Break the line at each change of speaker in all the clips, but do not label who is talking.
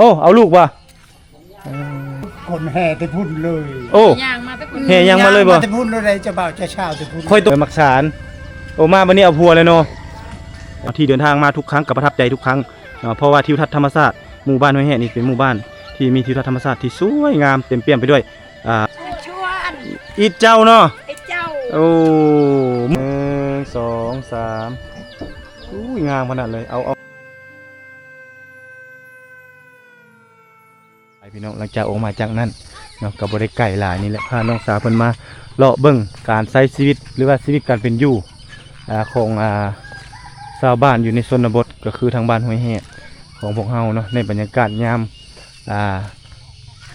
โอ้เอาลูกว่ะ
คนแห่ไปพุ่นเลย
โอ้
ย่างมาแต่คน
แห่ยังมาเลยบ่
ไปพุ่นเลยจะบ่าวจะเช้าไปพุ่น
ค่อยตัวมักสารโอ้มาวันนี้เอาพัวเลยเนาะที่เดินทางมาทุกครั้งก็ประทับใจทุกครั้งเนาะเพราะว่าทิวทัศน์ธรรมชาติหมู่บ้านห้วยแห่นี่เป็นหมู่บ้านที่มีทิวทัศน์ธรรมชาติที่สวยงามเต็มเปี่ยมไปด้วย
ชวน
อีเจ้าเนาะ
ไอ้เจ้า
โอ้1 2 3อุ้ยงามขนาดเลยเอาไปพี่น้องหลังจากออกมาจากนั้นเนาะกับบริไก่หลายนี่แหละพาน้องสาวเพิ่นมาเลาะเบิ่งการใช้ชีวิตหรือว่าชีวิตการเป็นอยู่ของชาวบ้านอยู่ในชนบทก็คือทางบ้านห้วยแห่ของพวกเฮาเนาะในบรรยากาศยาม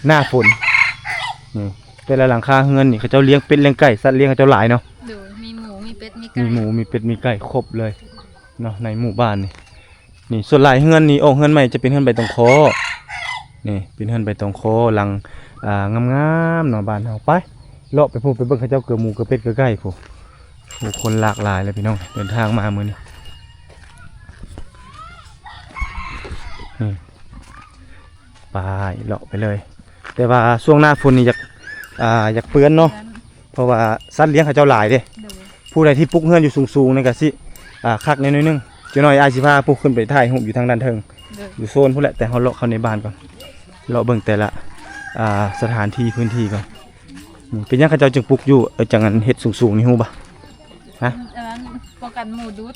หน้าฝนนี่แต่ละหลังคาเฮือนนี่เขาเจ้าเลี้ยงเป็ดเลี้ยงไก่สัตว์เลี้ยงเขาเจ้าหลายเนาะ
ดูมีหมูมีเป็ดมีไก่
มีหมูมีเป็ดมีไก่ครบเลยเนาะในหมู่บ้านนี่ส่วนหลายเฮือนนี่เฮือนใหม่จะเป็นเฮือนใบตองโคนี่เป็นเฮือนใบตองโคหลังงามๆเนาะบ้านเฮาไปเลาะไปพูดไปเบิ่งเขาเจ้าเกลือหมูเกลือเป็ดเกลือไก่ผู้คนหลากหลายเลยพี่น้องเดินทางมามื้อนี้ไปเลาะไปเลยแต่ว่าช่วงหน้าฝนนี่อยากเปื้อนเนาะเพราะว่าสัตว์เลี้ยงเขาเจ้าหลายเด้ผู้ใดที่ปลุกเฮือนอยู่สูงๆนี่ก็สิคักนิดนึงจะหน่อยอาสิพาปลุกขึ้นไปถ่ายรูปอยู่ทางด้านเทิงอยู่โซนพุ่นแหละแต่เฮาเลาะเข้าในบ้านก่อนเลาะเบิ่งแต่ละสถานที่พื้นที่ก่อนเป็นยังเขาเจ้าจึงปลุกอยู่จังอันเฮ็ดสูงๆนี่ฮู้บ่ฮะ
ป้องกันหมูดุด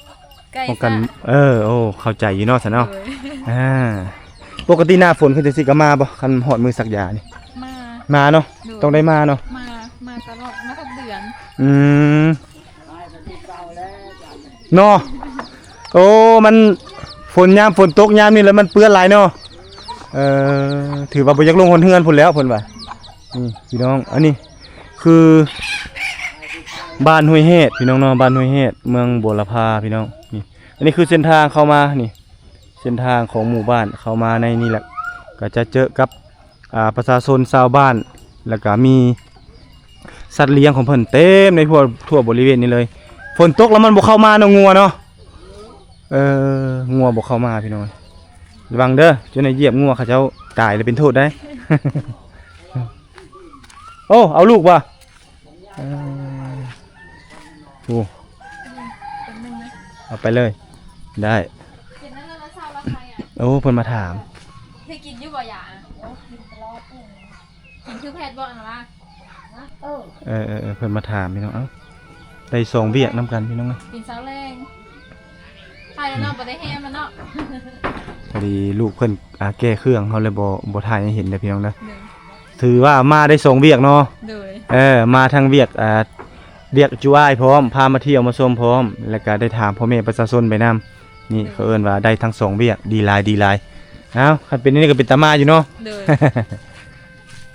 ไก่
ป้องกันโอ้เข้าใจอยู่เนาะซะเนาะปกติหน้าฝนคือจังซี่ก็มาบ่คันฮอดมื้อสักยานี่มาเนาะต้องได้มาเนาะ
มาตลอดมาทุกเดือน
เนาะโอ้มันฝนยามฝนตกยามนี่แล้วมันเปื้อนหลายเนาะถือว่าบ่อยากลงคนเฮือนพุ่นแล้วเพิ่นว่านี่พี่น้องอันนี้คือบ้านห้วยเฮ็ดพี่น้องเนาะบ้านห้วยเฮ็ดเมืองบัวลำพาพี่น้องนี่อันนี้คือเส้นทางเข้ามานี่เส้นทางของหมู่บ้านเข้ามาในนี่แหละก็จะเจอกับประชาชนชาวบ้านแล้วก็มีสัตว์เลี้ยงของเพิ่นเต็มในทั่วบริเวณนี้เลยฝนตกแล้วมันบ่เข้ามาเนาะงัวเนาะงัวบ่เข้ามาพี่น้องระวังเด้อจนในเหยียบงัวเขาเจ้าตายเลยเป็นโทษได้ โอ้เอาลูกว่ะโอ้เอาไปเลยได้โอ้เพิ่นมาถาม
เคยกินอยู่บ่อยอ่ะกินคือแพทย์บ่นะล่ะ
เพิ่นมาถามพี่น้องได้2เวียกนำกันพี่น้อง
กินเช้าแรงไปแล้วเนาะบ่ได้แฮมแล้วเนาะ
พอดีลูกเพิ่นแก้เครื่องเขาเลยบ่ถ่ายให้เห็นเด้อพี่น้องเด้อถือว่ามาได้2เวียกเนาะมาทางเวียกจุอ้ายพร้อมพามาเที่ยวมาชมพร้อมแล้วก็ได้ถามพ่อแม่ประชาชนไปนำนี่เขาเอิ้นว่าได้ทั้ง2เวียกดีหลายเอ้าคันเป็นนี่ก็เป็นตามาอยู่เนาะ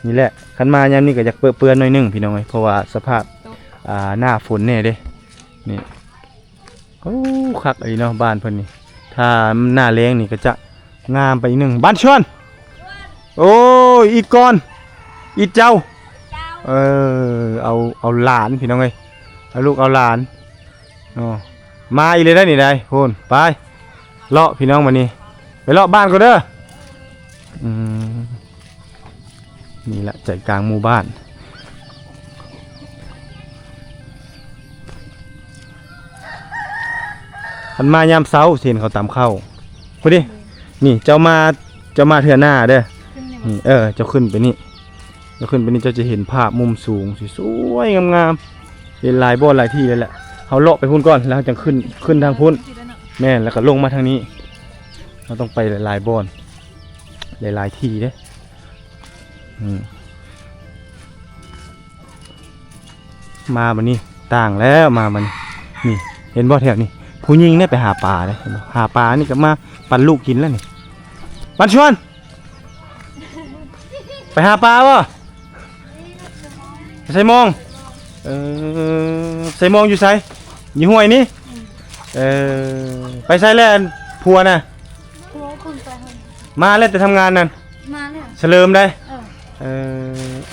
นี่แหละคันมายามนี้ก็อยากเปื้อนๆหน่อยนึงพี่น้องเอ้ยเพราะว่าสภาพหน้าฝนแน่เด้นี่โอ้คักไอ้เนาะบ้านเพิ่นนี่ถ้าหน้าแล้งนี่ก็จะงามไปอีกนึงบ้านชวนโอ้อีกก่อนอีเจ้าเอาหลานพี่น้องเอ้ยเอาลูกเอาหลานมาอีเลยได้นี่ได้พูนไปเลาะพี่น้องมานี่ไปเลาะบ้านก็เด้อนี่แหละใจกลางหมู่บ้านคันมายามเช้าเห็นเขาตามเข้าพอดีนี่เจ้ามาเทื่อหน้าเด้อนี่เจ้าขึ้นไปนี่เจ้าจะเห็นภาพมุมสูงสวยๆงามๆเห็นหลายบ่อหลายที่เลยแหละเขาเลาะไปพุ่นก่อนแล้วจะขึ้นทางพุ่นแม่แล้วก็ลงมาทางนี้เราต้องไปหลายบ่อนหลายที่เด้มาบัดนี้ต่างแล้วมาบัดนี่เห็นบ่แถวนี้ผู้หญิงเนี่ยไปหาปลาเลยหาปลานี่ก็มาปั่นลูกกินแล้วนี่ปั่นชวนไปหาปลาวะใส่มองใส่มองอยู่ไสอยู่ห้วยนี่ไปใส่แล้วพัวน่ะมาแล้วแต่ทำงานนั่น
มาแล้ว
เฉลิมได้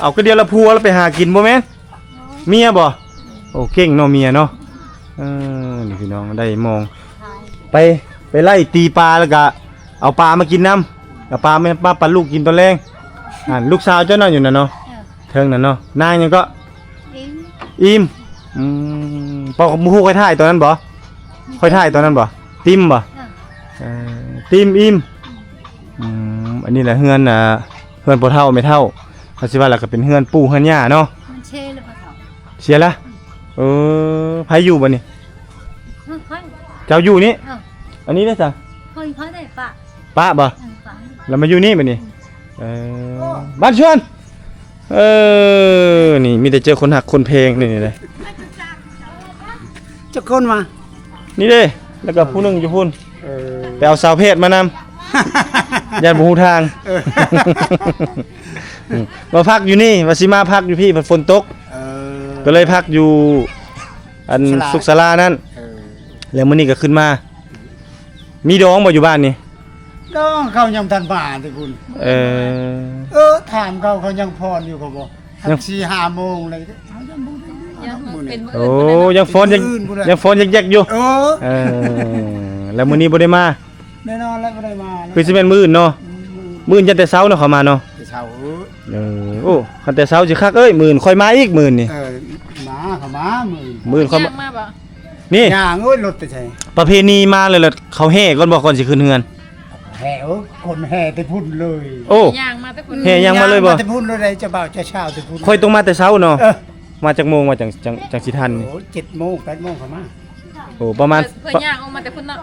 เอาก็เดียวละพัวแล้วไปหากินบ่แม่นเมียบ่โอ้เก่งเนาะเมียเนาะนี่พี่น้องได้มองไปไล่ตีปลาแล้วก็เอาปลามากินน้ำ แล้วปลาแม่ปลาปันลูกกินตอนแรงลูกสาวเจ้านั่นอยู่น่ะเนาะเทิงนั่นเนาะนางยังก็อิ่มปอหมู่ฮู้ค่อยถ่ายตอนนั้นบ่ค่อยถ่ายตอนนั้นบ่ติมบ่ติมอิ่มอันนี้แหละเฮือนเฮือนบ่เฒ่าไม่เฒ่าเขาสิว่าแล้วก็เป็นเฮือนปู่เฮือนย่าเนาะ
มันเช่หรือเปล่า
เสียละไผอยู่บ่นี่
ค่อย
เจ้าอยู่นี่อันนี้ได้จ้ะ
ค่อยได้ปะ
ป้าบ่
ปะ
แล้วมาอยู่นี่บัดนี้บ้านชวนนี่มีแต่เจอคนหักคนเพลงนี่เลย
จะคนมา
นี่เด้แล้วก็ผู้หนึงอยู่พุ่นไปเอาสาวเพศมานำ ย่านบ่ฮู้ทางมาพักอยู่นี่ว่าสิมาพักอยู่พี่ฝนตกก็เลยพักอยู่อันสุขศาลานั่นแล้วมื้อนี้ก็ขึ้นมามีดองบ่อยู่บ้านนี่
ก็เขายังทันบ้านที่คุณถามเขายังพรอยู่เขาบอก4-5 โมงเลย
ยังเป็นมื้อ
โอ้
อื่น
ยังฝนยังแยกอยู่แล้วมื้อนี้บ่ได้มา
แน่นอนแล้วไม่ได้มา
คือสิแม่นมื้ออื่นเนาะมื้ออื่นจันแต่เช้าเนาะเขามาเนาะ
เช้า
โอ้คันแต่เช้าสิคักเอ้ยมื้ออื่นค่อยมาอีกมื้อนี่
มาเขามามือ
มื้ออื่นค่อย
ย่างมาบ่
นี่
ย่างรถไปใช่
ประเพณีมาเลยล่ะเขาแห่ก่อนบ่ก่อนสิขึ้นเฮือน
แห่คนแห่แต่พุ่นเลย
โอ้
ย่างมาแต่คุณ
แห่ยังมาเลยบ่
แต่พุ่นเลยจะบ่าวจะเช้าแต่พุ่น
ค่อยต้องมาแต่เช้าเนาะมาจากโมงมาจังสิทันนี่
โอ้7 โมง 8 โมงเขามา
โอ้ประมาณ
เพิ่นย่างออกมาแต่คุณเนาะ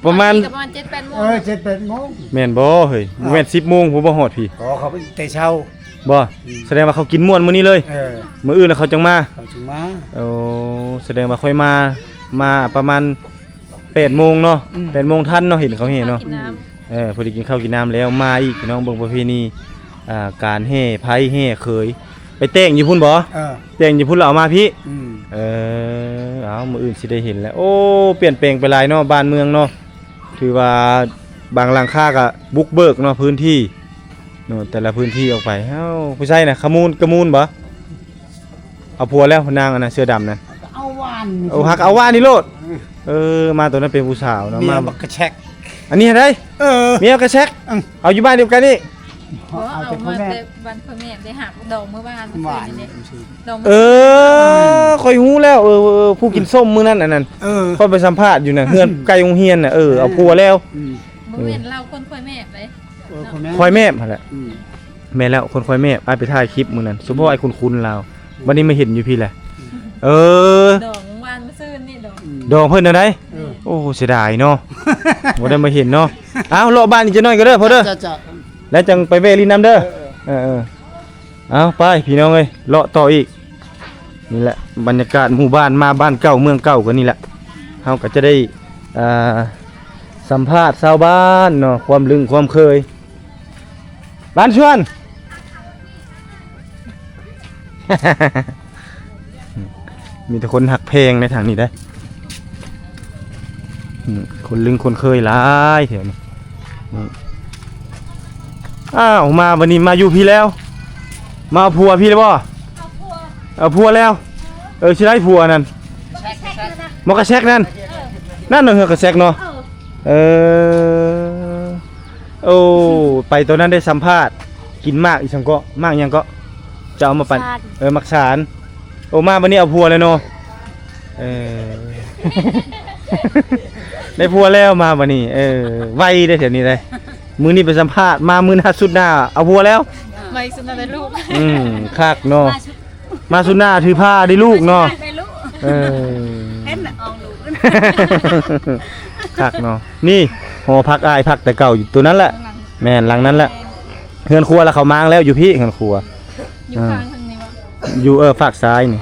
ประมาณ
ประมาณ 7-8 โมง
7-8 โมง
แม่นบ่เฮ้ยแม่น10 โมงผมบ่ฮอดพี่
ขอเขาไปแต่เช้า
บ่แสดงว่าเขากินม่วนมื้อนี้เลยมื้ออื่นน่ะเขาจังมา
เขาจึงมา
โอ้แสดงว่าค่อยมาประมาณ8 โมงเนาะ8 โมงทันเนาะเห็นเขาแห่เนาะ
กินน้ำ
พอดีกินข้าวกินน้ำแล้วมาอีกพี่น้องเบิ่งประเพณีการแห่ไผแห่เคยไปแต่งอยู่พุ่นบ่แต่งอยู่พุ่นแล้วเอามาพี่เอามื้ออื่นสิได้เห็นแล้วโอ้เปลี่ยนแปลงไปหลายเนาะบ้านเมืองเนาะถือว่าบางหลังคาก็บุกเบิกเนาะพื้นที่เนาะแต่ละพื้นที่ออกไปเอ้าผู้ชายน่ะขมูลบ่เอาผัวแล้วนางอันน่ะเสื้อดำนั่น
เอาวาน
เอาหักเอาว่านี่โลดมาตัวนั้นเป็นผู้สาวเนาะ
เมี
มาย
บักกระแชก
อันนี้ได้เมียกระแชกเอาอยู่บ้านเดียวกันนี่
เอามาแต่วันพ่อแม่ได้หักดอกเมื่อวาน
หวาน
นี่ดอก
ค่อยฮู้แล้วผู้กินส้มมื้อนั้นอันนั้นค่อยไปสัมภาษณ์อยู่น่ะเฮือนไกลโรงเรียนน่ะเอาผัวแล้ว
บ่แม่นเราคนค่อยแม่เลย
ค่อยแม่หั่นแหละแม่แล้วคนค่อยแม่ไปถ่ายคลิปมื้อนั้นสมมุติไอ้คุ้นๆลาววันนี้มาเห็นอยู่พี่แหละ
ดอกเมื่อวานเมื่อซื่นนี่ดอก
ดองเพิ่นเอาได้โอ้เสียดายเนาะบ่ได้มาเห็นเนาะอ้าวเลาะบ้านอีกจักหน่อยก็เด้อพ่อเด้อแล้วจังไปเวลินน้ำเด้อเอาไปพี่น้องเอ้ยเลาะต่ออีกนี่แหละบรรยากาศหมู่บ้านมาบ้านเก่าเมืองเก่าก็นี่แหละเฮาก็จะได้สัมภาษณ์ชาวบ้านเนาะความลึงความเคยบ้านชวน มีแต่คนหักเพลงในทางนี้ได้คนลึงคนเคยหลายแถวนี้อ้าวมาวันนี้มาอยู่พี่แล้วมาเอาผัวพี่แล้วบ่เอาผัวแล้วสิได้ผัวนั่นมอกระแซกนั่นนั่นเนาะเฮือกระแซกเนาะโอ้ไปตัวนั้นได้สัมภาษณ์กินมากอีสังก็มากยังก็จะเอามาปั่นมักสารโอ้มาวันนี้เอาผัวเลยเนาะได้ผัวแล้วมาวันนี้ไวได้แถวนี้เลยมื้อนี้ไปสัมภาษณ์มามื้อหน้าสุดหน้าเอาผัวแล้ว
ไม่สุดน่ะได้ลูก
คักเนาะมาสุดหน้าถือผ้าได้ลูกเนาะ
เห็นออกลูก
คักเนาะนี่หอพักอายพักแต่เก่าอยู่ตัวนั้นแหละแม่นหลังนั้นแหละเฮือนครัวแล้วเขามางแล้วอยู่พี่เฮือนครัว
อยู่ข้างทางนี้วะ
อยู่ฝากซ้ายนี่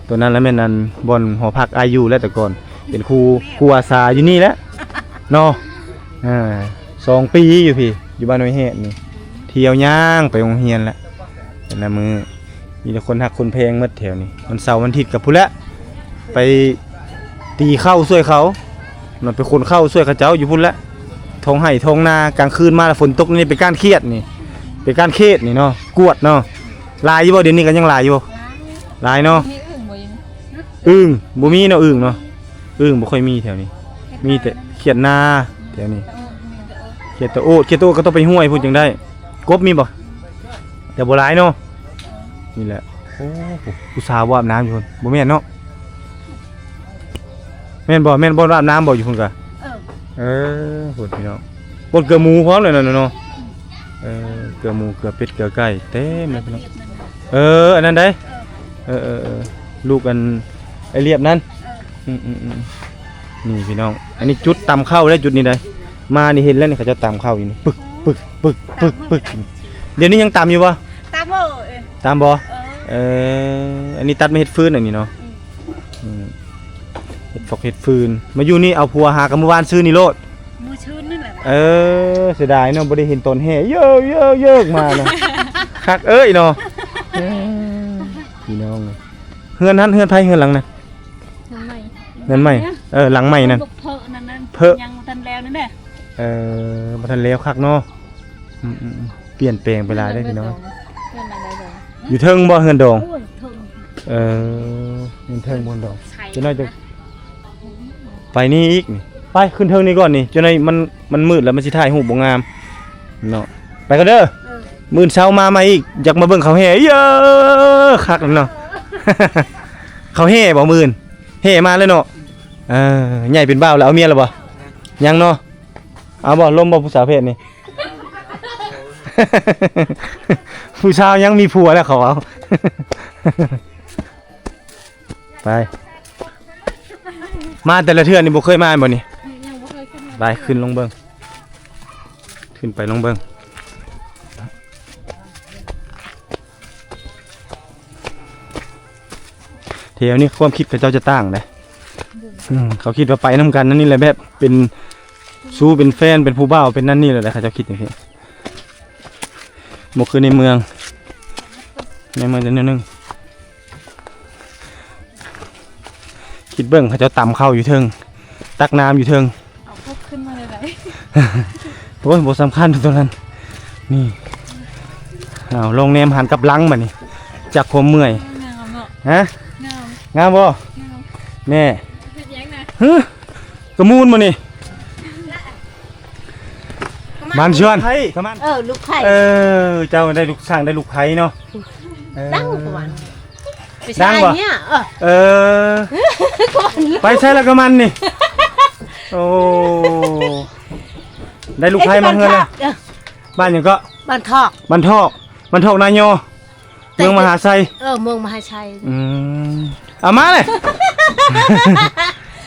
ตัวนั้นแล้วแม่นอันบนหอพักอายุแล้วแต่ก่อนเป็นครูอาสาอยู่นี่แหละเนาะ2 ปีอยู่พี่อยู่บ้านน้อยเฮ็ดนี่เที่ยวย่างไปโรงเรียนแล้วแต่ละมื้อมีแต่คนหักคนเพลงหมดแถวนี้วันเสาร์วันอาทิตย์กับพุ่นละไปตีเข้าช่วยเขามันไปคนเข้าช่วยเขาเจ้าอยู่พุ่นละทงไห้ทงนากลางคืนมาแล้วฝนตกนี่เป็นการเครียดนี่เป็นการเครียดนี่เนาะกวดเนาะลายอยู่บ่เดี๋ยวนี้ก็ยังลายอยู่ลายเนาะ
มีอึ่งบ่ยัง
อึ่งบ่มีเนาะอึ่งเนาะอึ่งบ่ค่อยมีแถวนี้มีแต่เขียดนาแถวนี้ เขียดตะโอดเขียดตะโอดก็ต้องไปห้วยพูดจังได้กบมีบ่แต่บ่หลายเนาะนี่แหละโอ้โหผู้สาวว่าอาบน้ำอยู่พุ่นบ่แม่นเนาะแม่นบ่ว่าอาบน้ำบ่อยู่พุ่นกะ
เออ
พูดพี่น้องบดเกลือหมูพร้อมเลยเนาะเกลือหมูเกลือเป็ดเกลือไก่เต็มเลยพี่น้องอันนั้นได้ลูกอันไอเรียบนั้นนี่พี่น้องอันนี้จุดตำข้าวได้จุดนี้ได้มานี่เห็นแล้วนี่เขาจะตำข้าวอยู่นี่ปึกเดี๋ยวนี้ยังตำอยู่ปะ
ตามบ่
ตำบ่อันนี้ตัดไม่เห็ดฟืนอันนี้เนาะเห็ดฟอกเห็ดฟืนมาอยู่นี่เอาผัวหากันเมื่อวานซื้อนี่โลด
มือชื้นนั่นแหละ
เสียดายเนาะบ่ได้เห็นต้นแห่เยอะมาเนาะคักเนาะพี่น้องเฮือนนั้นเฮือนไผเฮือนหลังนั้น
น้องใหม่
นั่นใหม่หลังใหม่นั่น
เพอะนั่น
เพอะ
ยังทันแล้วนั่นแหละ
บ่ทันแล้วคักเนาะเปลี่ยนแปลงไปหลายได้พี่น้อง
เพื่อนอะไรเด้อ
อยู่เทิงบ่เฮือนดอง
โอ้ยถึง
เฮือนเทิงบนดอง
ใช่
จะน้อยจะไปนี่อีกนี่ไปขึ้นเทิงนี่ก่อนนี่จะน้อยมันมืดแล้วมันสิถ่ายรูปบ่งามเนาะไปกันเด้อมื้อเช้ามาใหม่อีกอยากมาเบิ่งเขาแห่เยอะคักเนาะ เขาแห่บ่มื่นแห่มาเลยเนาะใหญ่เป็นบ้าวแล้วเอาเมียแล้วบ่ยังเนาะเอาบ่ลมบ่ผู้สาวเพศนี่ ผู้ชายยังมีผัวแล้วเขาเอา ไปมาแต่ละเทื่อนี่บ่เคยมาบ่นี่
ยังบ่เคยขึ้นมา
ไปขึ้นลงเบิ่งขึ้นไปลงเบิ่งเที่ยวนี้ความคิดเขาเจ้าจะต่างเลยเขาคิดว่าไปน้ำกันนั่นนี่แหละแบบเป็นสู้เป็นแฟนเป็นผู้บ่าวเป็นนั่นนี่เลยเขาเจ้าคิดอย่างนี้บกคือในเมืองจะนิดนึงคิดเบิ่งเขาเจ้าต่ำเข้าอยู่เทิงตักน้ำอยู่เทิง
เอาพวกขึ้นมาเลยไหน
โอ้ยบทสำคัญตัวนั้นนี่เอาลงแนมหันกับลังมานี่จากความเมื่อย
งามเนาะ
ฮะ
งาม
งามบ่
งาม
แน่
เฮ็ดยังนะ
ฮึกระมูลมานี่มันชวนกระมัน
ลูกไข่
เจ้าได้ลูกสร้างได้ลูกไผ่เนาะ
ดังประมาณ
ดังบ่
เนี่ย
ไปใช่แล้วกระมันนี่โอ้ได้ลูกไผ่มาเฮือนแล้วบ้านหยังก็
บ้านทอก
บ้านทอกนายโยเมืองมหาไซ
เมืองมหาชัย
เอามาเลย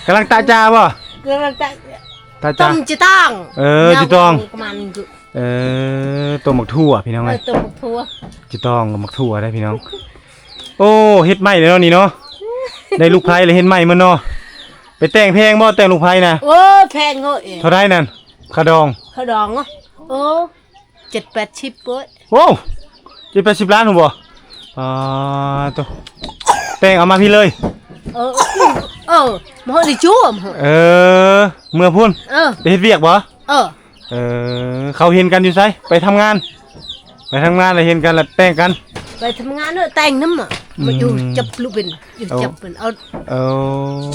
กำลังตาจาบ่
กำลังจะ
ตา
ต้
จาม
จิต้อง
จิตอง
ประมาณ
ตัวหมักทั่วพี่น้องไง
ต้มทั่ว
จิตองกับหมักทั่วได้พี่น้องโอ้เฮ็ดไหมเลยเนาะนี่เนาะได้ลูกไผ่เลยเฮ็ดไหมมันเนาะไปแต่งเพลงบ่แต่งลูกไผ่นะ
โอ้แพงเงย
เท่าไรนั่นคาดอง
เขาดองอ่ะโอ้7-8 10เว้ย
โว้70 ล้านถูกบ่ตัวแต่งเอามาพี่เลย
มาดิจู้ม
เมื่อพุ่นไปเฮ็ดเวียกบ่ เขาเห็นกันอยู่ไสไปทำงานแล้วเห็นกันแล้วแต่งกัน
ไปทำงานเนอะแต่งน้ำอ่ะมาอยู่จับลูกเป็นอยู่จับเป็นเอา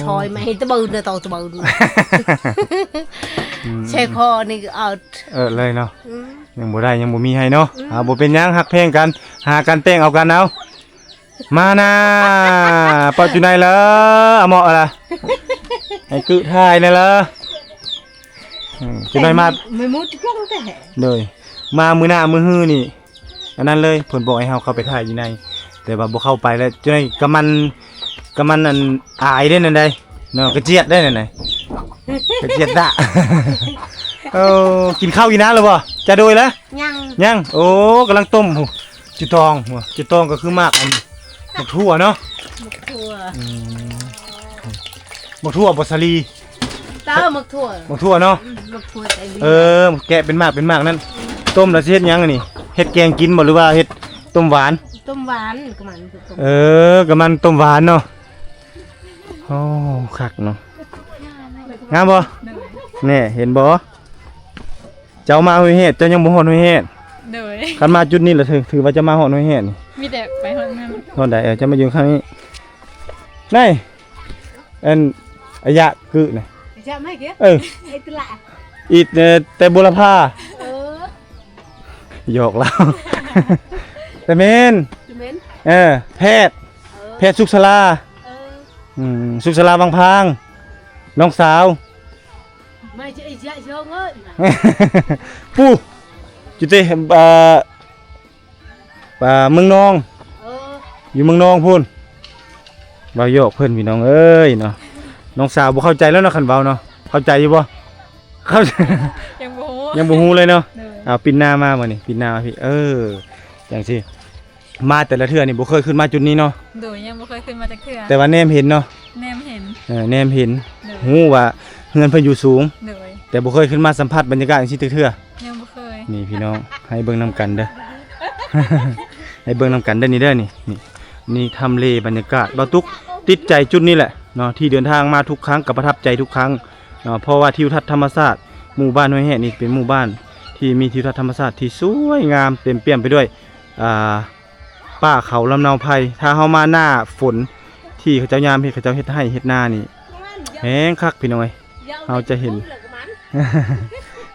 ชอยมาให้ตะบืนเนอะตะบืนใช้คอนี่เอา
เลยเนาะยังบ่ได้ยังบ่มีให้เนาะบ่เป็นหยังฮักแพงกันหากันแต่งเอากันเอามานะปัจจุบันเหรอเอาเหมาะล่ะให้กึถ่ายนั่นเหรอจะได้มา
ไม่มุดกล้องแต่
เลยมามื้อหน้ามื้อฮื้อนี่อันนั้นเลยเพิ่นบอกให้เฮาเข้าไปถ่ายอยู่ในแต่ว่าบ่เข้าไปแล้วจะได้กะมันอันอายได้นั่นใดเนาะกระเจียดได้นั่นน่ะกระเจียดดะ กินข้าวกินน้ำแล้วบ่จะโดยแล้ว ยังโอ้กำลังต้มจิตองก็คือมากอันหมกทั่วเนาะหมกทั่วบอสลี
ตาหมกทั่ว
หมกทั่วเนาะ
หมกทั่วไอ้
แกะเป็นมากนั่นต้มแล้วสิเฮ็ดหยังอันนี้เฮ็ดแกงกินบ่หรือว่าเฮ็ดต้มหวาน
ต้มหวานก็มันต้ม
ก็มันต้มหวานเนาะโอ้คักเนาะงามบ่แน่เห็นบ่เจ้ามาห้วยเฮ็ดเจ้ายังบ่ฮอดห้วยเฮ็ด
โดย
คันมาจุดนี้ล่ะถือว่าจะมาฮอดห้วยเฮ็ดนี่
มีแต่ไปฮอดนั่น
ฮอดได้จะมาอยู่ข้างนี้นี่อันอายะคือน่ะ
จะไม่เกี่ยไอ้ตละ
อิฐแต่บุรพา
เออ
หยอกแล้ว แต่เมน
เม้น
แพทย์สุขศาลา
เออ
สุขศาลาบางพางน้องสาว
ไม่ใช่ไอ้เจ้าเชิงเอ้ย
ปูจุดเตเมืองนอง
เออ
อยู่เมืองนองพูนเบาโยกเพื่อนพี่น้องเอ้ยเนาะน้องสาวบ่เข้าใจแล้วเนาะคันเบาเนาะเข้าใจอยู่บ่เข้าใจ
ยังบ่ฮู้
ยังบ่ฮู้เลยเนาะ
โดย
เอาปินหน้ามาบ่นี่ปินหน้ามาพี่อย่างสิมาแต่ละเทื่อนี่บ่เคยขึ้นมาจุดนี้เนาะ
โดยยังบ่เคยขึ้นมาจากเทื่อ
แต่ว่าแนมเห็นเนาะ
แนมเห็น
แนมเห็น
โดย
ฮู้ว่าเฮือนเพิ่นอยู่สูง
โดย
แต่บ่เคยขึ้นมาสัมผัสบรรยากาศจังซี่เทื่อ
ยังบ่เคย
นี่พี่น้องให้เบิ่งนํกันเด้อ ให้เบิ่งนํกันเด้อนี่เด้อนี่ทำเลบรรยากาศบ่ตุกติดใจจุดนี้แหละเนาะที่เดินทางมาทุกครั้งก็ประทับใจทุกครั้งเนาะเพราะว่าทิวทัศน์ธรรมชาติหมู่บ้านห้วยแห่นี่เป็นหมู่บ้านที่มีทิวทัศน์ธรรมชาติที่สวยงามเต็มเปี่ยมไปด้วยป่าเขาลำเนาไพรถ้าเฮามาหน้าฝนที่เขาเจ้ายามเฮ็ดเขาเจ้าเฮ็ดให้เฮ็ดนานี่แฮงคักพี่น้องเอ้ยเราจะเห็น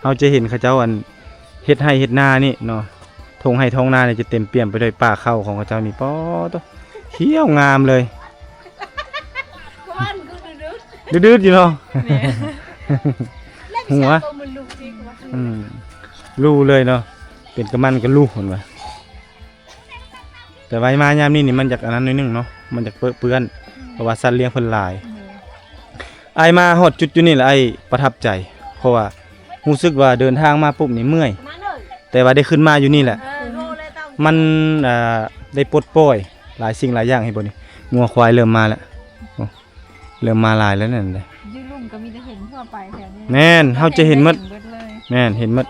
เราจะเห็นเขาเจ้าอันเฮ็ดให้เฮ็ดนานี่เนาะทงให้ท้องนาเนี่ยจะเต็มเปี่ยมไปด้วยป่าเข้าของเขาเจ้านี่ป๊อตัวเขียวงามเลยดื้อๆอยู่เนาะ หัวรูเลยเนาะเป็นกระมันกับลูกคนวะแต่ไว้มายามนี้นี่มันจากอันนั้นนิดนึงเนาะมันจากเปื้อนเพราะว่าสัตว์เลี้ยงเพิ่นหลายไอมาฮอดจุดอยู่นี่แหละไอประทับใจเพราะว่ารู้สึกว่าเดินทางมาปุ๊บนี่เมื่อยแต่ว่าได้ขึ้นมาอยู่นี่แหละมันได้ปลดปล่อยหลายสิ่งหลายอย่างให้บ่นี่งัวควายเริ่มมาแล้วเริ่มมาหลายแล้วนั่นเลย
อยู่ลุ่มก็มีแต่เห็นทั่วไปแถวนี้
แน่นเฮาจะเห็นหมด
เบิดเลย
แน่นเห็นหมด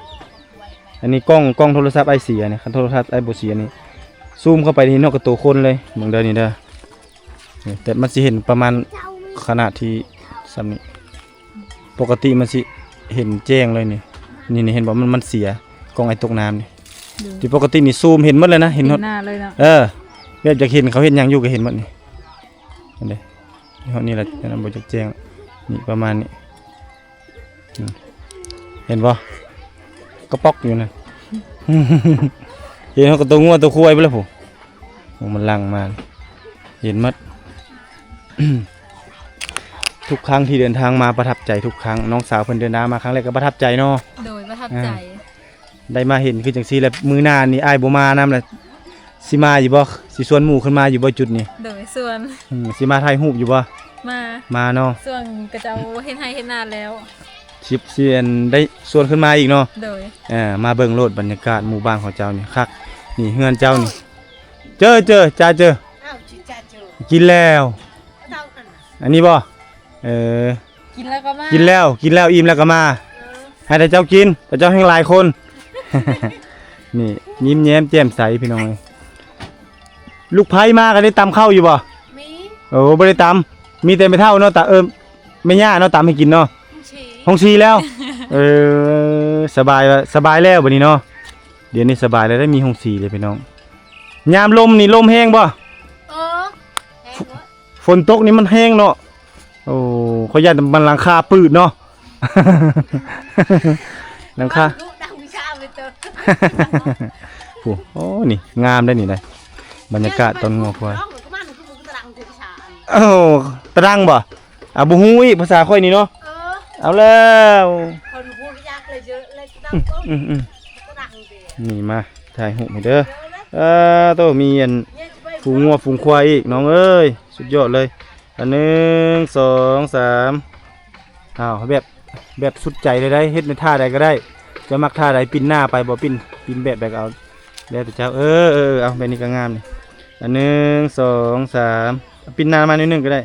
อันนี้กล้องโทรศัพท์ไอเสียเนี่ยคันโทรศัพท์ไอบ่เสียนี่ซูมเข้าไปนี่นอกกับตัวคนเลยเบิ่งเด้อนี่เด้อนี่แต่มันสิเห็นประมาณขนาดที่ซ้ำนี้ปกติมันสิเห็นแจ้งเลยนี่นี่เห็นบ่มันเสียกล้องไอตกน้ำนี่ที่ปกตินี่ซูมเห็นหมดเลยนะเห็นหมด
หน้าเลยเนาะ
แบบอยากเห็นเขาเห็นหยังอยู่ก็เห็นหมดนี่อันเด้นี่แหละอันนั้นบ่จักแจ้งนี่ประมาณนี้เห็นบ่กระปอกอยู่นะ เห็นเขาก็ตัวงัวตัวควายไปแล้วผมมันลังมาเห็นมัด ทุกครั้งที่เดินทางมาประทับใจทุกครั้งน้องสาวเพิ่นเดินทางมาครั้งแรกก็ประทับใจเนาะ
โดยประทับใจ
ได้มาเห็นคือจังซี่แล้วมื้อหน้านี่อ้ายบ่มานำแหละสิมาอยู่บ่สิชวนหมู่ขึ้นมาอยู่บ่จุดนี้
โดยส่วน
สิมาถ่ายรูปอยู่บ่ มาเนาะ
ส่วนกระเจ้าเฮ็ดให้เฮ็ดนาแล้ว
สิเซียนได้ชวนขึ้นมาอีกเนาะ
โดย
มาเบิ่งโลดบรรยากาศหมู่บ้านของเจ้านี่คักนี่เฮือนเจ้านี่เจอจ้าเจอ
อ้าวจิจ้าเจอ
กินแล้ว
เท่ากัน
อันนี้บ่
กินแล้วก็มา
กินแล้วอิ่มแล้วก็มาให้แต่เจ้ากินแต่เจ้าแห่งหลายคน นี่ยิ้มแย้มแจ่มใสพี่น้องลูกไผ่มากันได้ตำข้าวอยู่บ่
มี
โอ้บ่ได้ตำมีแต่ไม่เท่าเนาะแต่ไม่ย่าเนาะตำให้กินเนาะ
ชี
ห้องชีแล้ว สบายแล้วบัดนี้เนาะเดี๋ยวนี้สบายแล้วได้มีห้องชีเลยพี่น้องยามลมนี่ลมแห้งบ่
เออแห้งเว้ย
ฝนตกนี่มันแห้งเนาะโอ้เขาญาติมันหลังคาปืดเนาะ หลังคา
ลูกดังวิชาไปเตอ
โอ้นี่งามได้นี่เลยบรรยากาศตอนงัวควาย
ร้องหรือก็มันคือบุกตรังคือวิชา
เอ้าตรังบ่บ่ฮู้อีกภาษาค่อยนี่เนาะ
เออ
เอาแล้ว
คนพูดยากเลยเยอะเลยดังก็
อืม
ตรังเดียว
นี่มาถ่ายรูปให้เด้อโตมีอัน
เนี่ยจะไป
ฝูงงัวฝูงควายอีกน้องเอ้ยสุดยอดเลยอัน1 2 3อ้าวแบบสุดใจเลยได้เฮ็ดในท่าใดก็ได้จะมักท่าใดปิ้นหน้าไปบ่ปิ้นแบบเอาแล้วแต่เจ้าเอาแบบนี้ก็งามนี่อัน1 2 3ปิ้นหน้ามานิดนึงก็ได้1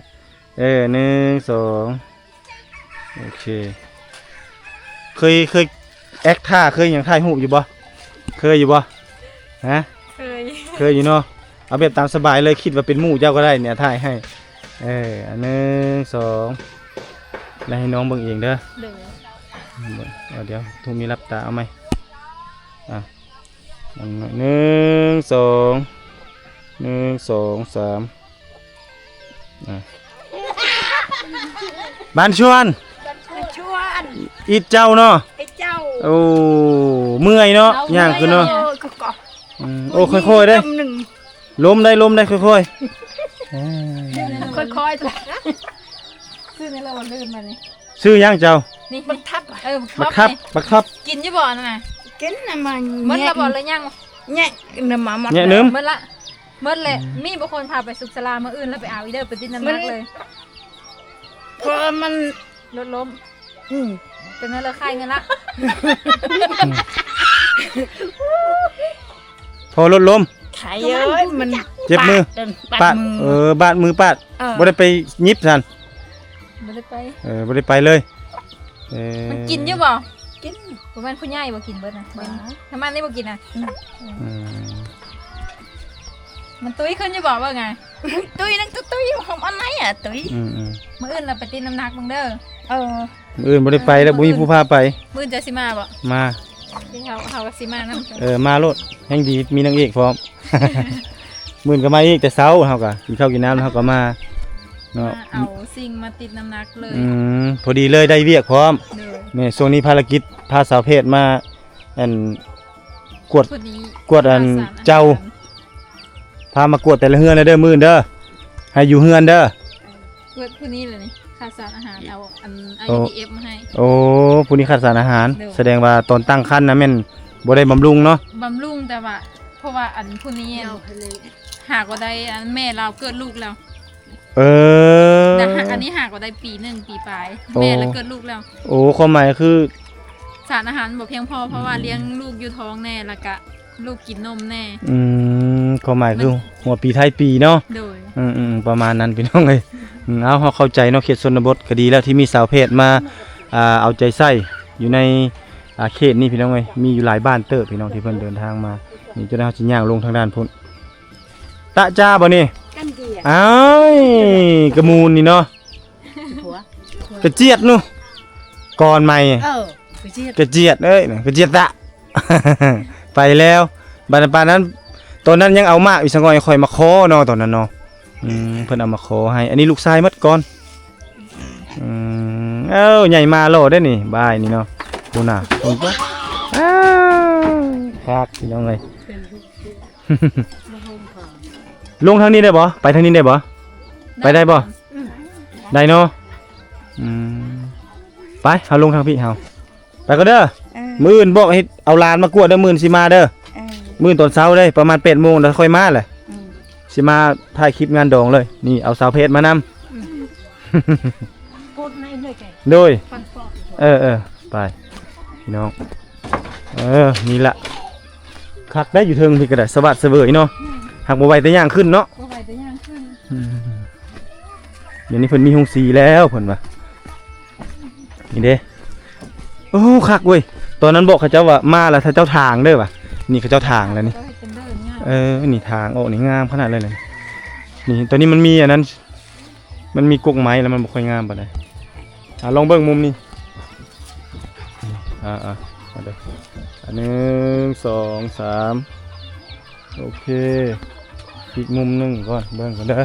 2โอเคเคยแอคท่าเคยอย่างถ่ายรูปอยู่บ่เคยอยู่บ่ฮะ เคยอยู่เนาะเอาแบบตามสบายเลยคิดว่าเป็นหมู่เจ้าก็ได้เนี่ยถ่ายให้อัน1 2แล้วให้น้องเบิ่งเองเด้อ
โดย
เดี๋ยวทูมีรับตาเอาไหม1 2 3บ้านชวน
ชวน
อีเจ้าเนาะ
ไอ้
โอ้เมื่อยเนาะย่างขึ้นเนาะ
ก็เกาะ
โอ้ค่อยๆได้ล้มได้ค่อยๆ
ค่อยๆจ้ะ
ซื้อในเราวันลื่นมานี่
ชื่อย่างเจ้า
นี่
บักทับ
บักครับบักครับ
กินอยู่บ่นั่นน่ะ
กินน่ะมัน
เมื่อละบ่เลยยัง
แง่น้ำมัน
แง่นึม
เมื่อละเมื่อเลยมีบางคนพาไปสุขศาลามื้ออื่นแล้วไปเอาอีเด้อไปติดน้ำหนักเลย
เพราะมัน
รถล้ม
อืม
เป็นเงินละค่ายเงินละ
พอรถล้ม
ไข่เอ้ยมัน
เจ็บมือ
ปาดมือบ
าดมือปาด
เออ
บ่ได้ไปยิบซั่น
บ่ได้ไป
บ่ได้ไปเลย
มันกินอยู่บ่
กิน
บ่แม่นผู้ใหญ่บ่กินเบิดน่ะทำไมนี่บ่กินน่ะ
อืม
มันตุ้ยขึ้นอยู่บ่ว่าไง
ตุ้ยนั่งตุ้ยหอมอันไหนอ่ะตุ้ย
อืม
มื้ออื่นเราไปติดน้ำหนักมึงเด้อ
เออ
มื้ออื่นบ่ได้ไปแล้วบ่มีผู้พาไป
มื้ออื่นจะสิมาบ่
มา
ที่เขาก็สิมานำ
มาโลดแห่งดีมีนางเอกพร้อม มื้ออื่นก็มาอีกแต่เช้าเฮาก็กินข้าวกินน้ำแล้วเฮาก็มาเนาะ
เอาสิ่งมาติดน้ำหนักเลย
พอดีเลยได้เวียกพร้อม
เด้อ
นี่ช่วงนี้ภารกิจพาสาวเพศมาอันกวด
ผู้นี้
กวดอันเจ้า พามากวดแต่ละเฮือนเลยเด้อมื้อเด้อให้อยู่เฮือนเด้อ
เกิดผู้นี้เลยนี่ขาดสารอาหารเอาอัน
โอ้
IDF มาให้
โอ้ผู้นี้ขาดสารอาหาร
เด้อ
แสดงว่าตอนตั้งครรภ์นะแม่นบ่ได้บำรุงเนาะ
บำรุงแต่ว่าเพราะว่าอันผู้นี้หากว่าได้อันแม่เราเกิดลูกแล้ว
เออ
แต่หากอันนี้หากว่าได้ปีหนึ่งปีปลาย
โอ้
แม่เราเกิดลูกแล้ว
โอ้ความหมายคือ
สารอาหารบ่เพียงพอเพราะว่าเลี้ยงลูกอยู่ท้องแน่แล้วก็ลูกกินนมแน่
ความหมายคือหัวปีท้ายปีเนาะ
โดย
ประมาณนั้นพี่น้องเอ้ยเอาเข้าใจเนาะเขตชนบทก็ดีแล้วที่มีสาวเพศมาเอาใจใส่อยู่ในเขตนี้พี่น้องเอ้ยมีอยู่หลายบ้านเติบพี่น้องที่เพิ่นเดินทางมานี่จะได้เฮาสิย่างลงทางด้านพุ่นตะจ้าบ่นี่
กันเดีย
อ้ายกระมูลนี่เนาะ
หัว
กระเจียดนู่ก่อนใหม่
ไปเจียด
กระเจียดเอ้ยน่ะกระเจียดตะ ไปแล้วบัดนั้นปานนั้นตอนนั้นยังเอามากอีสังกอยค่อยมาขอเนาะตอนนั้นเนาะเพิ่นเอามาขอให้อันนี้ลูกชายหมดก่อนใหญ่มาโลได้นี่บายนี่เนาะดูน่ะผมก็ครับพี่น้องเอ้ย ลงทางนี้ได้บ่ไปทางนี้ได้บ่ไปได้บ่ได้เนาะไปเฮาลงทางพี่เฮาไปก็เด้อมื้ออื่นบอกให้เอาหลานมากวดเด้อมื้ออื่นสิมาเด้อมื้ออื่นตอนเช้าเด้ประมาณ 8:00 นแล้วค่อยมาแหละสิมาถ่ายคลิปงานดองเลยนี่เอาสาวเพชรมานำ
พูดในเลยแก
โดย
ฟันปอก
ไปพี่น้องนี่ละคักได้อยู่เทิงพี่ก็ได้สวัสดิ์เสวยเนาะหักบ่ไหวแต่ย่างขึ้นเนาะ
บ่ไหวแต่ย่างขึ้น
เดี๋ยวนี้เพิ่นมีหงสีแล้วเพิ่นว่านี่เด้โอ้คักเว้ยตอนนั้นบอกเขาเจ้าว่ามาแล้วถ้าเจ้าทางเด้อว่ะนี่เขาเจ้าทางแล้วนี่
ก็ให้เป็นเดินง่าย
นี่ทางโอ้นี่งามขนาดเลยนี่ตอนนี้มันมีอันนั้นมันมีกกไม้แล้วมันบ่ค่อยงามปานใดลองเบิ่งมุมนี้เอาเด้อ1 2 3โอเคอีกมุมหนึงก่อนเบิ่งก่อนเด้อ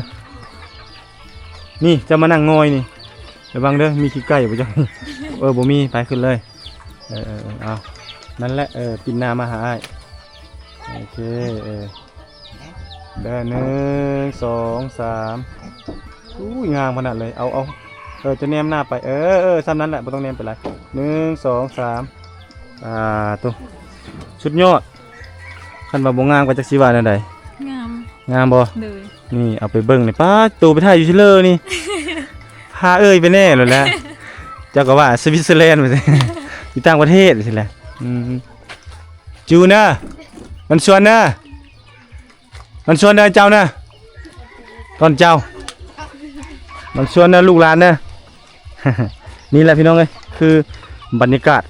นี่จะมานั่งงอยนี่ระวังเด้อมีขี้ไก่บ่จัง บ่มีไปขึ้นเลยเอานั่นแหละปิ่นหน้ามาหาอ้ายโอเคเด้อ1 2 3อุ้ยงามขนาดเลยเอาจะแนมหน้าไปซ้ำนั้นแหละบ่ต้องแนมไปหลาย1 2 3ตัวสุดยอดคันว่าบ่งามก็จักสิว่าแนวใด
งาม
งามบ่
เลย
นี่เอาไปเบิ่งนี่ป้าตัวไปถ่ายอยู่ซิเลอร์นี่ พาเอ้ยไปแน่เลยแหละเจ้าก็ว่าสวิตเซอร์แลนด์ไปสิ อยู่ต่างประเทศไปสิแหละจูเนอร์มันชวนเนอร์มันชวนเนอร์เจ้าเนอร์ตอนเจ้ามันชวนเนอร์ลูกหลานเนอร์ นี่แหละพี่น้องเอ้ยคือบรรยากาศ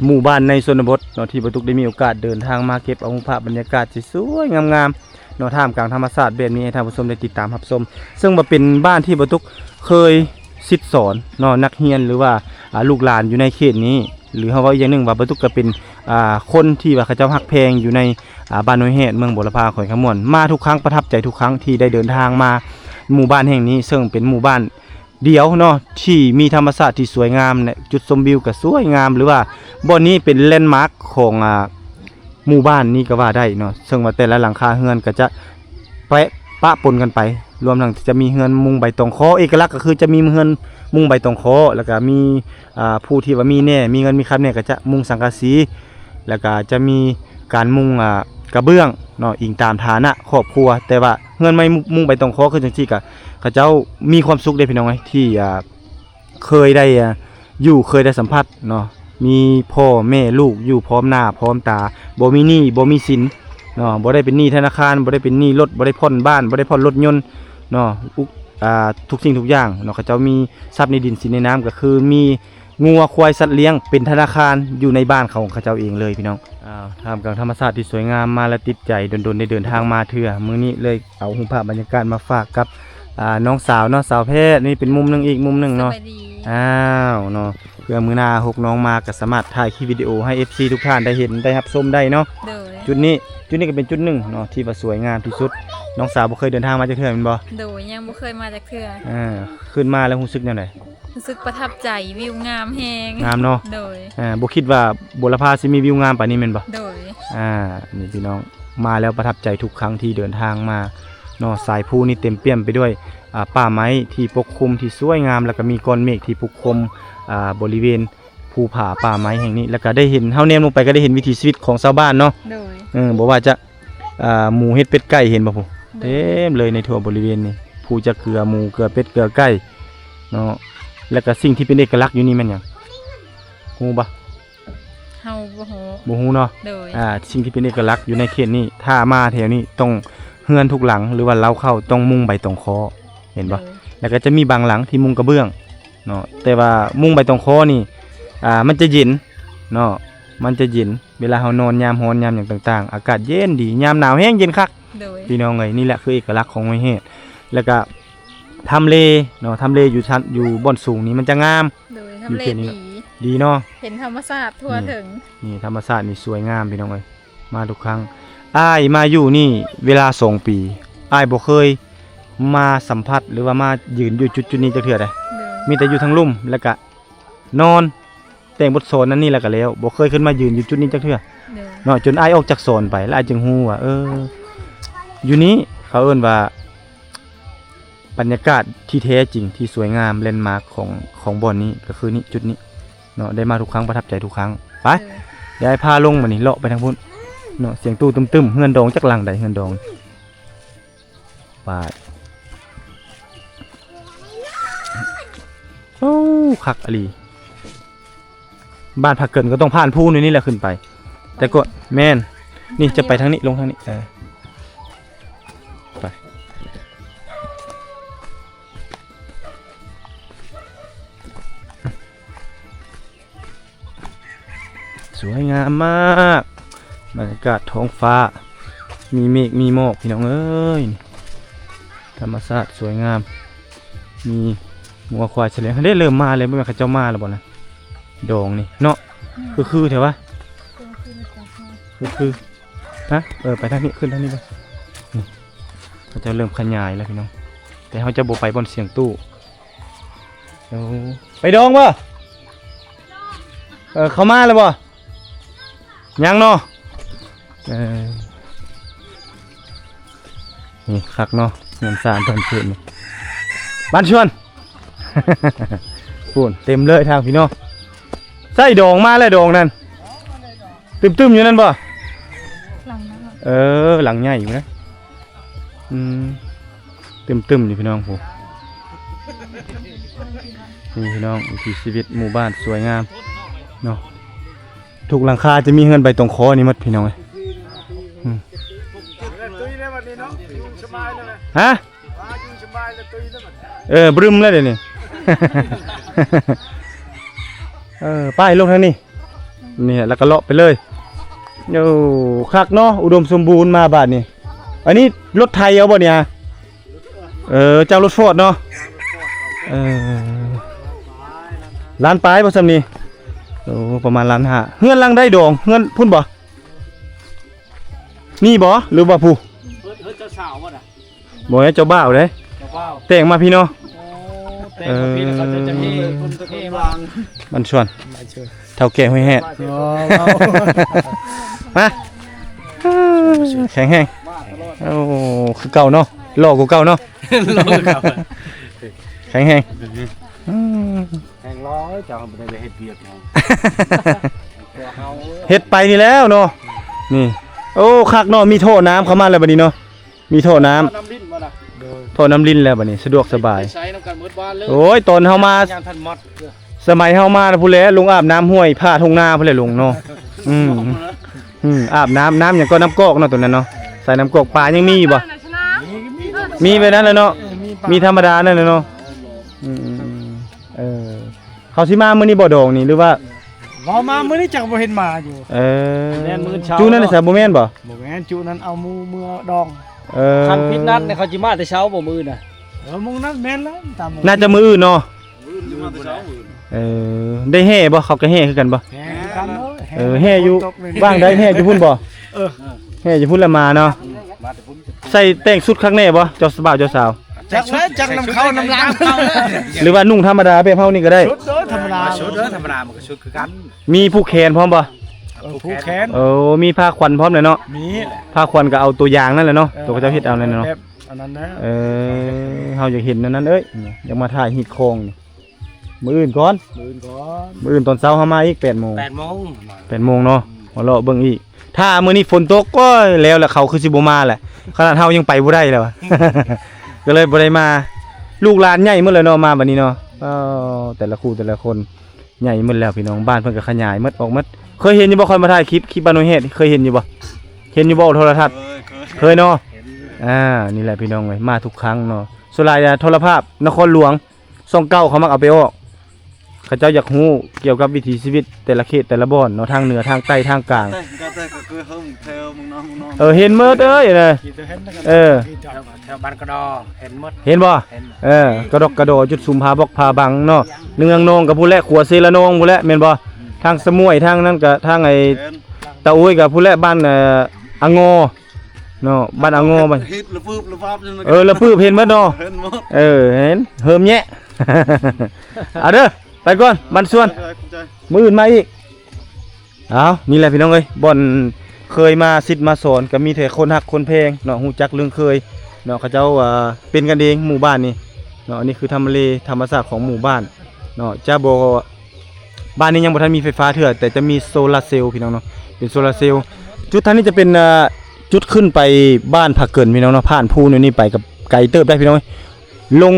หมู่บ้านในชนบทเนาะที่บ่ตุกได้มีโอกาสเดินทางมาเก็บเอาภาพบรรยากาศที่สวยงามๆเนาะท่ามกลางธรรมชาติแบบนี้ให้ท่านผู้ชมได้ติดตามรับชมซึ่งบ่เป็นบ้านที่บ่ตุกเคยสิทธิ์สอนเนาะนักเรียนหรือว่าลูกหลานอยู่ในเขตนี้ หรือเฮาว่าอีกอย่างหนึงว่าบ่ตุกก็เป็นคนที่ว่าเขาเจ้าฮักแพงอยู่ในบ้านน้อยแฮดเมืองบุรพาขอยขมวนมาทุกครั้งประทับใจทุกครั้งที่ได้เดินทางมาหมู่บ้านแห่งนี้ซึ่งเป็นหมู่บ้าน เดียวเนาะที่มีธรรมชาติที่สวยงามเนี่ยจุดชมวิวก็สวยงามหรือว่าบ่อนนี้เป็นแลนด์มาร์คของหมู่บ้านนี้ก็ว่าได้เนาะซึ่งว่าแต่ละหลังคาเรือนก็จะแปะปะปนกันไปรวมทั้งจะมีเรือนมุงใบตองเคอเอกลักษณ์ก็คือจะมีเรือนมุงใบตองเคอแล้วก็มีผู้ที่ว่ามีแน่มีเงินมีคำเนี่ยก็จะมุงสังกะสีแล้วก็จะมีการมุงกระเบื้องเนาะอิงตามฐานะครอบครัวแต่ว่าเงินไม่มุงใบตองเคอคือจังซี่ก็เขาเจ้ามีความสุขได้พี่น้องเอ้ยที่เคยได้อยู่เคยได้สัมผัสเนาะมีพ่อแม่ลูกอยู่พร้อมหน้าพร้อมตาบ่มีหนี้บ่มีสินเนาะบ่ได้เป็นหนี้ธนาคารบ่ได้เป็นหนี้รถบ่ได้ผ่อนบ้านบ่ได้ผ่อนรถยนต์เนาะทุกสิ่งทุกอย่างเนาะเขาเจ้ามีทรัพย์ในดินสินในน้ำก็คือมีงัวควายสัตว์เลี้ยงเป็นธนาคารอยู่ในบ้านของเขาเจ้าเองเลยพี่น้องท่ามกลางธรรมชาติที่สวยงามมาและติดใจดนๆได้เดินทางมาเถื่อมื้อนี้เลยเอารูปภาพบรรยากาศมาฝากกับน้องสาวเนาะสาวแพทย์นี่เป็นมุมหนึงอีกมุมหนึงเนาะ
สบายดี
อ้าวเนาะเพื่อมือหน้าหกน้องมาก็สามารถถ่ายคลิปวิดีโอให้ FC ทุกท่านได้เห็นได้รับชมได้เนาะ
โดย
จุดนี้ก็เป็นจุดหนึ่งเนาะที่ว่าสวยงามที่สุดน้องสาวบ่เคยเดินทางมาจากเทื่อแม่นบ่
โดยยังบ่เคยมาจากเทื่อ
ขึ้นมาแล้วรู้สึกแนวไหน
รู้สึกประทับใจวิวงามแฮง
งามเนาะ
โดย
บ่คิดว่าบุรพาสิมีวิวงามปานนี้แม่นบ่
โดย
นี่พี่น้องมาแล้วประทับใจทุกครั้งที่เดินทางมาเนาะสายภูนี่เต็มเปี่ยมไปด้วยป่าไม้ที่ปกคลุมที่สวยงามแล้วก็มีก้อนเมฆที่ปกคลุมบริเวณภูผาป่าไม้แห่งนี้แล้วก็ได้เห็นเฮาแนมลงไปก็ได้เห็นวิถีชีวิตของชาวบ้านเนาะ
โดย
บ่ว่าจะหมูเฮ็ดเป็ดไก่เห็นบ่ผมเต็มเลยในทั่วบริเวณนี้ผู้จะเกลือหมูเกลือเป็ดเกลือไก่เนาะแล้วก็สิ่งที่เป็นเอกลักษณ์อยู่นี่แม่นหยังฮู้บ่
เฮาบ่ฮู้
บ่ฮู้เนาะ
โดย
สิ่งที่เป็นเอกลักษณ์อยู่ในเขตนี้ถ้ามาแถวนี้ต้องเฮือนทุกหลังหรือว่าเล้าเข้าต้องมุงใบตองเคอเห็นบ่
โดย
แล้วก็จะมีบางหลังที่มุงกระเบื้องเนาะแต่ว่ามุงใบตองเคอนี่มันจะเย็นเนาะมันจะเย็นเวลาเฮานอนยามร้อนยามหยังต่างๆอากาศเย็นดียามหนาวแห้งเย็นคัก
โดย
พี่น้องเอ้ยนี่แหละคือเอกลักษณ์ของห้วยเฮ็ดแล้วก็ทำเลเนาะทำเลอยู่ชั้นอยู่บ่อนสูงนี่มันจะงาม
โดยทำเล
อยู่เขตนี้
ดี
ดีเนาะ
เห็นธรรมชาติทั่วถึง
นี่ธรรมชาตินี่สวยงามพี่น้องเอ้ยมาทุกครั้งอ้ายมาอยู่นี่เวลา2 ปีอ้ายบ่เคยมาสัมผัสหรือว่ามายืนอยู่จุดๆนี้จักเทื่อใด
โดย
มีแต่อยู่ทั้งลุ่มแล้วก็นอนแต่งบทโซนนั่นนี่แล้วก็แล้วบ่เคยขึ้นมายืนอยู่จุดนี้จักเทื่อ
โดย
เนาะจนอ้ายออกจากโซนไปแล้วอ้ายจึงฮู้ว่าอยู่นี้เขาเอิ้นว่าบรรยากาศที่แท้จริงที่สวยงามแลนด์มาร์คของบ่อนนี้ก็คือนี่จุดนี้เนาะได้มาทุกครั้งประทับใจทุกครั้งไป
โดย
เดี๋ยวให้พาลงมานี่เลาะไปทางพุ่นเนาะเสียงตู้ตึมๆเฮือนดองจักหลังใดเฮือนดองไปโอ้คักอลีบ้านพักเกินก็ต้องผ่านภูนี่แหละขึ้นไป แต่ก็แม่นนี่จะไปทางนี้ลงทางนี้ไปสวยงามมากบรรยากาศท้องฟ้ามีเมฆมีหมอกพี่น้องเอ้ยธรรมชาติสวยงามมีงัวควายเฉลียงได้เริ่มมาเลยไม่แม่นเขาเจ้ามาแล้วบ่นะดองนี่เนาะคือแถววะคือฮะไปทางนี้ขึ้นทางนี้ไปนี่เขาจะเริ่มขยายแล้วพี่น้องแต่เขาจะโบไปบนเสียงตู้ไปดองบ่เขามาแล้วบ่ยังเนาะนี่คักเนาะเงินสารตอนคืนนี่บ้านชวน ฝุ่นเต็มเลยทางพี่น้องใส่ดองมาเลยดองนั่นตึมๆอยู่นั่นบ่
หลังนั้น
หลังใหญ่อยู่นะตึมๆอยู่พี่น้องผมนี่พี่น้องวิถีชีวิตหมู่บ้านสวยงามเนาะทุกหลังคาจะมีเฮือนใบตองคอนี่หมดพี่น้องเอ้ยฮะบรึมแล้วเดี๋ยวนี้ ป้ายลงทางนี้นี่แล้วก็เลาะไปเลยโอ้คักเนาะอุดมสมบูรณ์มาบาดนี่อันนี้รถไทยเอาบ่เนี่ยเจ้ารถฟอร์ดเนาะล้านปลายบ่ซำนี่โอ้ประมาณล้านห้าเฮือนหลังได้ดองเฮือนพุ่นบ่นี่บ่หรือว่าผู้
เฮ้ยเจ้าสาวบ่น่ะ
บ่ให้เจ้าบ่าวเด้
เจ้าบ่าว
แต่งมาพี่เนาะ
โอ้
แต่พี่เขาจะเฮคนตะเฮวาง
มันชวนเท่าแก่ห้วยแฮดมาแข็งแห้งโอ้คือเก่าเนาะหล่อกูเก่าเนาะ
โลกครับ
แข็งแห้ง
แข่งร้อยจะเอาไปได้เฮ็ดเวียกเนาะ
เฮ็ดไปนี่แล้วเนาะนี่โอ้คักเนาะมีโถน้ำเข้ามาแล้วบัดนี้เนาะมีโถน้ำ
น้ำลิ้นบ่น่ะ
โถน้ำลิ้นแล้วบัดนี้สะดวกสบาย
ใช้น้ำกันหมดบ้านเลย
โอ้ยตอนเฮามา
ยังทันมอด
สมัยเฮามาพุ่นแหละลงอาบน้ำห้วยผ้าทุ่งนาพุ่นแหละลงเนาะอาบน้ำหยังก็น้ำกอกเนาะตัวนั้นเนาะใส่น้ำกอกปลายังมีอยู่บ่มีไปนั้นแล้วเนาะมีธรรมดานั่นแหละเนาะเขาสิมามื้อนี้บ่ดองนี่หรือว่า
บ่มามื้อนี้จักบ่เห็นมาอยู่ แม่นมื้อเช้า
จูนั่นน่ะซะบ่แม่นบ่
บ่แม่นจุนั้นเอามือดอง
คันพิษนัดเนี่ยเขาจิมาแต่เช้าบ่มือน่ะ
มุงนั้นแม่นแล้วตาม
น่าจะมื้ออื่นเนาะได้แห่บ่เขาก็แห่คือกันบ่
แห่กันเนาะ
แห่อยู่ว่างได้แห่อยู่พุ่นบ่แห่อยู่พุ่นละมาเนาะใส่แต่งสุดข้างแน่บ่เจ้าสาวเจ้าสาว
จักแล้วจักน้ำเข้าน้ำล้าง
หรือว่านุ่งธรรมดาแบบเฮานี่ก็ได้
ชุดเด้อธรรมดาชุดเด้อธรรมดามันก็ชุดคือกัน
มีผู้แขนพร้อมบ่
ผู้แขน
มีผ้าควันพร้อมเลยเนาะ
มี
ผ้าควันก็เอาตัวอย่างนั่นแหละเนาะตัวเขาเจ้าเฮ็ดเอานั่นน่ะเนาะ
แบบอันนั้นนะ
เฮาอยากเห็นนั่นเอ้ยอยากมาถ่ายฮีทโคงนี่มื้ออื่นก่อน
มื้อก่อน
มื้ออื่นตอนเช้าเฮามาอีก 8:00 น
8 โมง
8:00 นเนาะมาเลาะเบิ่งอีกถ้ามื้อนี้ฝนตกก็แล้วแหละเขาคือสิบ่มาแหละขนาดเฮายังไปบ่ได้แล้วอะ ก็เลยบ่ได้มาลูกหลานใหญ่หมดเลยเนาะมาบัดนี้เนาะแต่ละคู่แต่ละคนใหญ่หมดแล้วพี่น้องบ้านเพิ่นก็ขยายหมดออกหมดเคยเห็นอยู่บ่ค่อยมาถ่ายคลิปบ้านโนเฮ็ดเคยเห็นอยู่บ่เห็นอยู่บ่โทรทัศน์เคยเนาะนี่แหละพี่น้องเว้ยมาทุกครั้งเนาะสุรายาโทรภาพนครหลวงช่องเก้าเขามักเอาไปออกเขาเจ้าอยากรู้เกี่ยวกับวิถีชีวิตแต่ละเขตแต่ละบ่อนเนาะทางเหนือทางใต้ทางกลางเห็นหมดเอ้ยนะ
ที่เห็นนะ แถวบ้านกระดอเห็นหมด
เห็นบ่กระดกกระโดดจุดซุมพาบอกพาบังเนาะเนืองนงกับผู้แลขัวเซละนงผู้แลแม่นบ่ทางสมุยทางนั้นก็ทางไอ้ตะอุ้ยกับผู้แลบ้านอะงอเนาะบ้านอะงอบ้านละปื้บเห็นหมดเนาะเห็นเฮิมแยะ เอาเด้อไปก่อนบ้านสวนมื้ออื่นมาอีกเอานี่แหละพี่น้องเอ้ยบ่อนเคยมาซิดมาสอนก็มีแต่คนฮักคนเพลงเนาะฮู้จักเรื่องเคยเนาะเขาเจ้าเป็นกันเองหมู่บ้านนี่เนาะอันนี้คือธรรมชาติของหมู่บ้านเนาะจ้าบ่บ้านนี้ยังบ่ทันมีไฟฟ้าเถื่อแต่จะมีโซลาร์เซลล์พี่น้องเนาะเป็นโซลาร์เซลล์จุดทางนี้จะเป็นจุดขึ้นไปบ้านผักเกินพี่น้องเนาะผ่านภูนี่ไปกับไกลเติบได้พี่น้องลง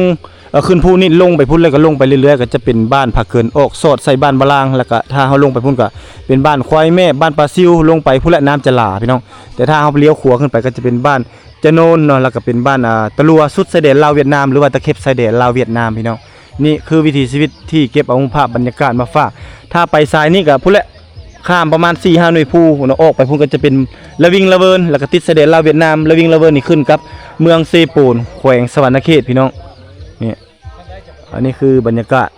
ขึ้นภูนี่ลงไปพุ่นแล้วก็ลงไปเรื่อยๆก็จะเป็นบ้านผักเกินออกสอดใส่บ้านบะลางแล้วก็ถ้าเฮาลงไปพุ่นก็เป็นบ้านควายแม่บ้านปลาซิวลงไปพุ่นและน้ำจะหลาพี่น้องแต่ถ้าเฮาเลี้ยวขวาขึ้นไปก็จะเป็นบ้านจะโนนเนาะแล้วก็เป็นบ้านตะลัวสุดชายแดนลาวเวียดนามหรือว่าตะเข็บชายแดนลาวเวียดนามพี่น้องนี่คือวิถีชีวิตที่เก็บเอาภาพบรรยากาศมาฝากถ้าไปซ้ายนี่ก็พุ่นและข้ามประมาณ 4-5 หน่วยภูเนาะออกไปพุ่นก็จะเป็นละวิงละเวินแล้วก็ติดชายแดนลาวเวียดนามละวิงละเวินนี่ขึ้นกับเมืองเซปูนแขวงสวรรณเขตพี่น้องนี่อันนี้คือบรรยากาศ